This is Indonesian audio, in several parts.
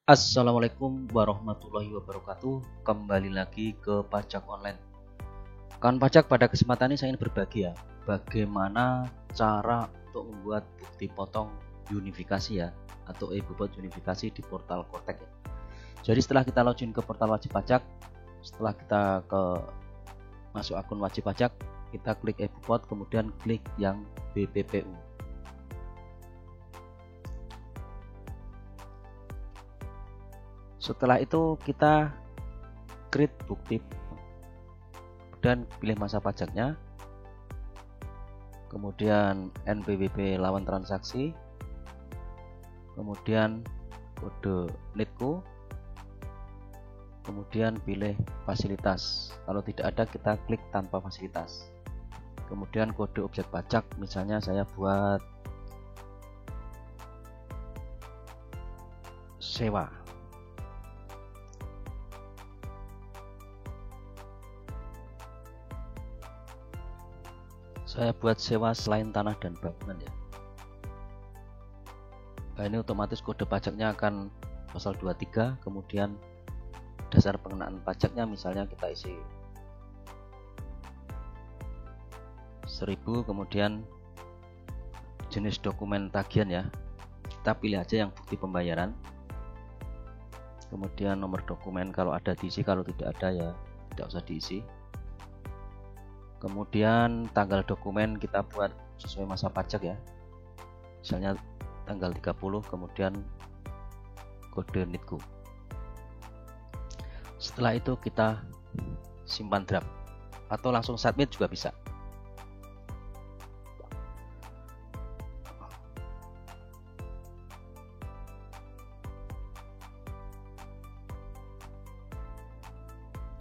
Assalamualaikum warahmatullahi wabarakatuh. Kembali lagi ke pajak online. Kawan pajak, pada kesempatan ini saya ingin berbagi bagaimana cara untuk membuat bukti potong unifikasi atau e-bobot unifikasi di portal Kortek Jadi setelah kita login ke portal wajib pajak, setelah kita masuk akun wajib pajak, kita klik e-bobot, kemudian klik yang BPPU. Setelah itu kita create bukti dan pilih masa pajaknya, kemudian NPWP lawan transaksi, kemudian kode NITku, kemudian pilih fasilitas. Kalau tidak ada, kita klik tanpa fasilitas. Kemudian kode objek pajak, misalnya saya buat sewa. Saya buat sewa selain tanah dan bangunan Nah, ini otomatis kode pajaknya akan pasal 23, kemudian dasar pengenaan pajaknya misalnya kita isi 1000, kemudian jenis dokumen tagihan kita pilih aja yang bukti pembayaran, kemudian nomor dokumen kalau ada diisi, kalau tidak ada tidak usah diisi. Kemudian tanggal dokumen kita buat sesuai masa pajak misalnya tanggal 30, kemudian kode NITku. Setelah itu kita simpan draft atau langsung submit juga bisa.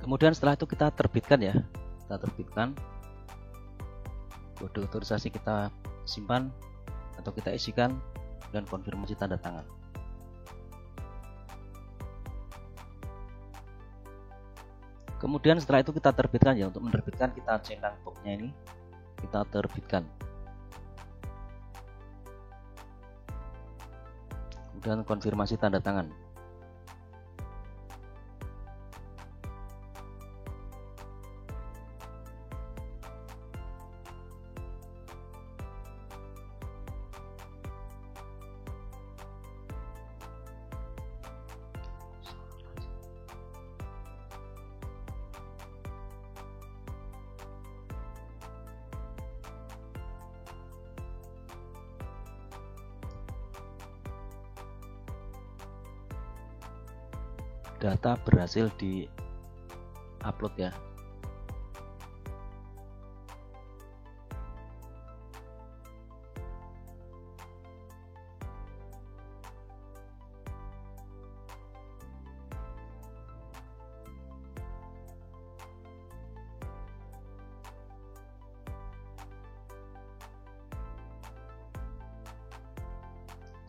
Kemudian setelah itu kita terbitkan kita terbitkan kode otorisasi, kita simpan atau kita isikan dan konfirmasi tanda tangan. Kemudian setelah itu kita terbitkan untuk menerbitkan kita centang boxnya ini, kita terbitkan. Kemudian konfirmasi tanda tangan. Data berhasil di upload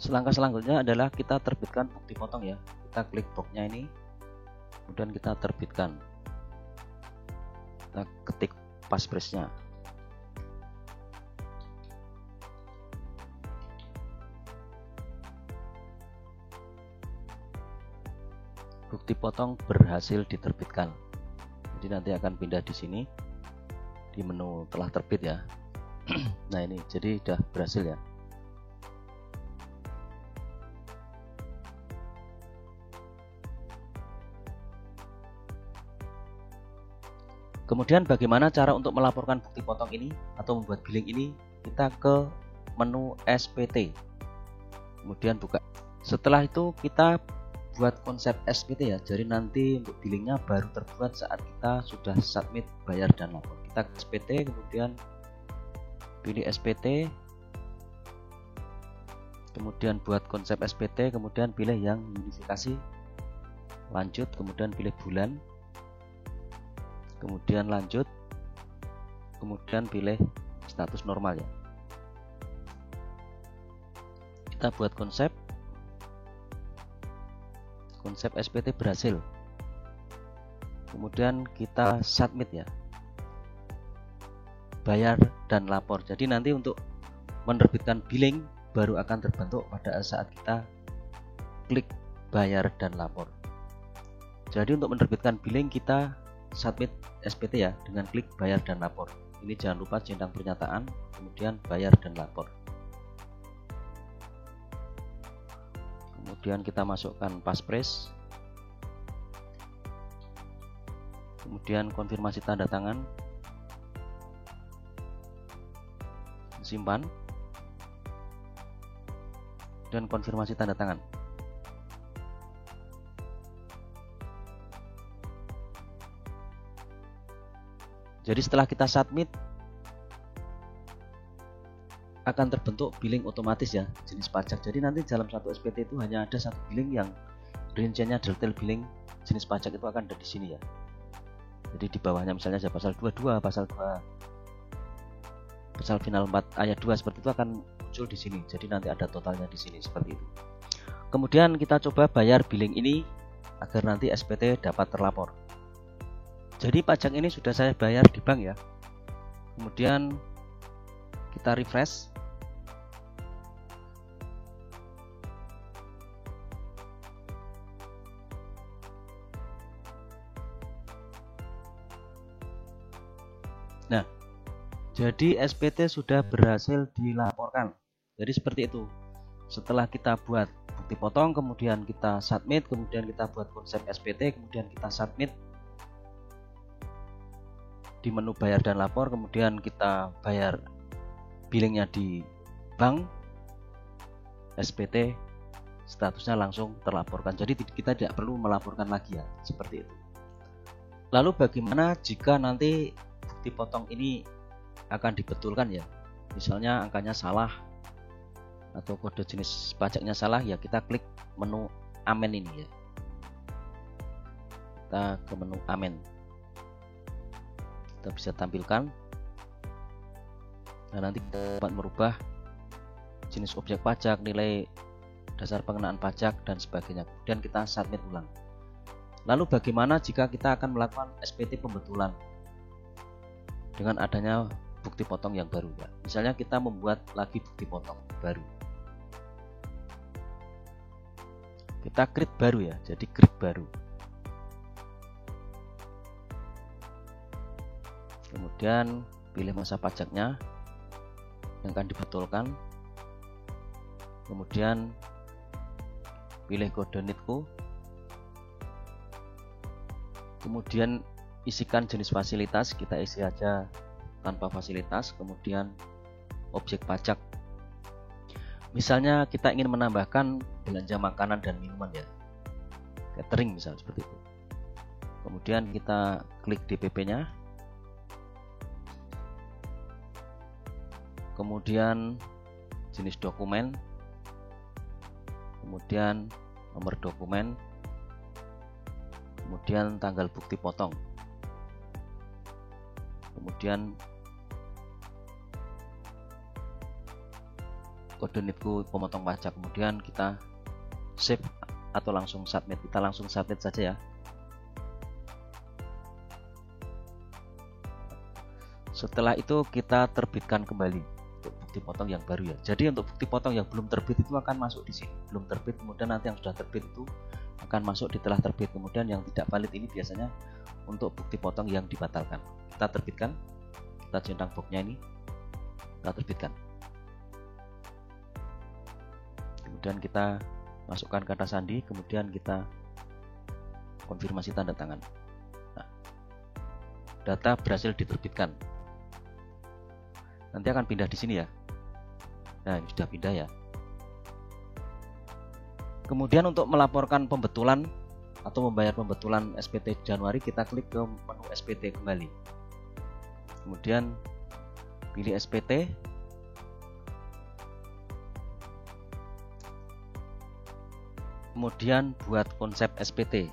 Selangkah selanjutnya adalah kita terbitkan bukti potong Kita klik boxnya ini, kemudian kita terbitkan. Kita ketik passphrase-nya. Bukti potong berhasil diterbitkan. Jadi nanti akan pindah di sini di menu telah terbit Nah ini jadi sudah berhasil Kemudian bagaimana cara untuk melaporkan bukti potong ini atau membuat billing ini? Kita ke menu SPT, kemudian buka. Setelah itu kita buat konsep SPT jadi nanti untuk billingnya baru terbuat saat kita sudah submit bayar dan lapor. Kita ke SPT, kemudian pilih SPT, kemudian buat konsep SPT, kemudian pilih yang unifikasi, lanjut, kemudian pilih bulan, kemudian lanjut, kemudian pilih status normal Kita buat konsep SPT berhasil, kemudian kita submit bayar dan lapor. Jadi nanti untuk menerbitkan billing baru akan terbentuk pada saat kita klik bayar dan lapor. Jadi untuk menerbitkan billing kita submit SPT ya dengan klik bayar dan lapor. Ini jangan lupa centang pernyataan, kemudian bayar dan lapor. Kemudian kita masukkan passphrase, kemudian konfirmasi tanda tangan, simpan, dan konfirmasi tanda tangan. Jadi setelah kita submit akan terbentuk billing otomatis ya jenis pajak. Jadi nanti dalam satu SPT itu hanya ada satu billing yang rinciannya detail billing jenis pajak itu akan ada di sini ya. Jadi di bawahnya misalnya ada pasal 22, pasal 2, pasal final 4 ayat 2 seperti itu akan muncul di sini. Jadi nanti ada totalnya di sini seperti itu. Kemudian kita coba bayar billing ini agar nanti SPT dapat terlapor. Jadi pajak ini sudah saya bayar di bank ya. Kemudian kita refresh. Nah, jadi SPT sudah berhasil dilaporkan. Jadi seperti itu. Setelah kita buat bukti potong, kemudian kita submit, kemudian kita buat konsep SPT, kemudian kita submit di menu bayar dan lapor, kemudian kita bayar billingnya di bank, SPT statusnya langsung terlaporkan. Jadi kita tidak perlu melaporkan lagi ya, seperti itu. Lalu bagaimana jika nanti bukti potong ini akan dibetulkan ya? Misalnya angkanya salah atau kode jenis pajaknya salah ya, kita klik menu amen ini ya. Kita ke menu amen. Kita bisa tampilkan. Nah, nanti kita dapat merubah jenis objek pajak, nilai dasar pengenaan pajak dan sebagainya. Kemudian kita submit ulang. Lalu bagaimana jika kita akan melakukan SPT pembetulan dengan adanya bukti potong yang baru ya? Misalnya kita membuat lagi bukti potong baru. Kita create baru ya, jadi create baru. Kemudian pilih masa pajaknya yang akan dibetulkan. Kemudian pilih kode NITKU. Kemudian isikan jenis fasilitas, kita isi aja tanpa fasilitas. Kemudian objek pajak. Misalnya kita ingin menambahkan belanja makanan dan minuman ya, catering misalnya seperti itu. Kemudian kita klik DPP-nya. Kemudian jenis dokumen, kemudian nomor dokumen, kemudian tanggal bukti potong, kemudian kode NITKU pemotong pajak. Kemudian kita save atau langsung submit. Kita langsung submit saja ya. Setelah itu kita terbitkan kembali untuk bukti potong yang baru ya. Jadi untuk bukti potong yang belum terbit itu akan masuk di sini. Belum terbit, kemudian nanti yang sudah terbit itu akan masuk di telah terbit. Kemudian yang tidak valid ini biasanya untuk bukti potong yang dibatalkan. Kita terbitkan, kita centang boxnya ini, kita terbitkan. Kemudian kita masukkan kata sandi, kemudian kita konfirmasi tanda tangan. Nah, data berhasil diterbitkan. Nanti akan pindah di sini ya. Nah, ini sudah pindah ya. Kemudian untuk melaporkan pembetulan atau membayar pembetulan SPT Januari, kita klik ke menu SPT kembali. Kemudian pilih SPT. Kemudian buat konsep SPT.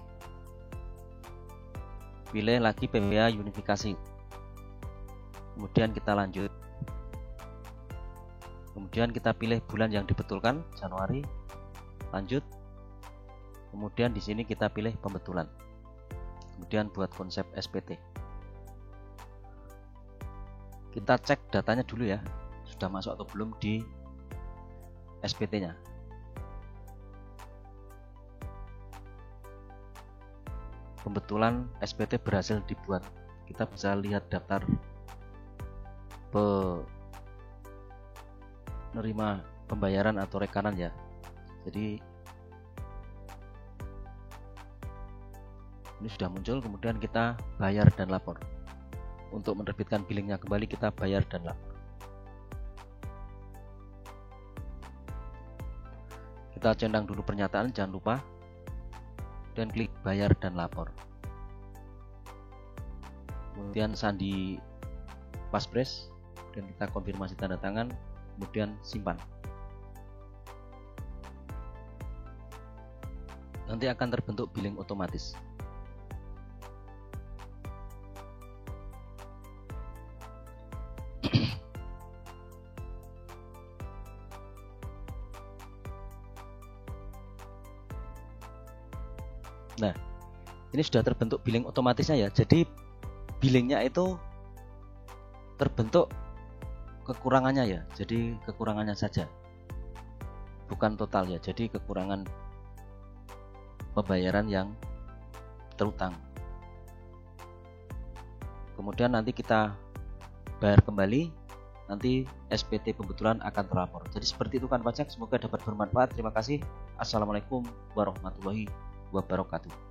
Pilih lagi PPA unifikasi. Kemudian kita lanjut. Kemudian kita pilih bulan yang dibetulkan, Januari. Lanjut. Kemudian di sini kita pilih pembetulan. Kemudian buat konsep SPT. Kita cek datanya dulu ya, sudah masuk atau belum di SPT-nya. pembetulan SPT berhasil dibuat. Kita bisa lihat daftar penerima pembayaran atau rekanan ya. Jadi ini sudah muncul, kemudian kita bayar dan lapor. Untuk menerbitkan billingnya kembali, kita bayar dan lapor. Kita centang dulu pernyataan, jangan lupa, dan klik bayar dan lapor. Kemudian sandi passphrase, dan kita konfirmasi tanda tangan, kemudian simpan. Nanti akan terbentuk billing otomatis. Nah, ini sudah terbentuk billing otomatisnya ya. Jadi billingnya itu terbentuk kekurangannya ya. Jadi kekurangannya saja, bukan total ya. Jadi kekurangan pembayaran yang terutang. Kemudian nanti kita bayar kembali, nanti SPT pembetulan akan terlapor. Jadi seperti itu kan pajak. Semoga dapat bermanfaat. Terima kasih. Assalamualaikum warahmatullahi wabarakatuh.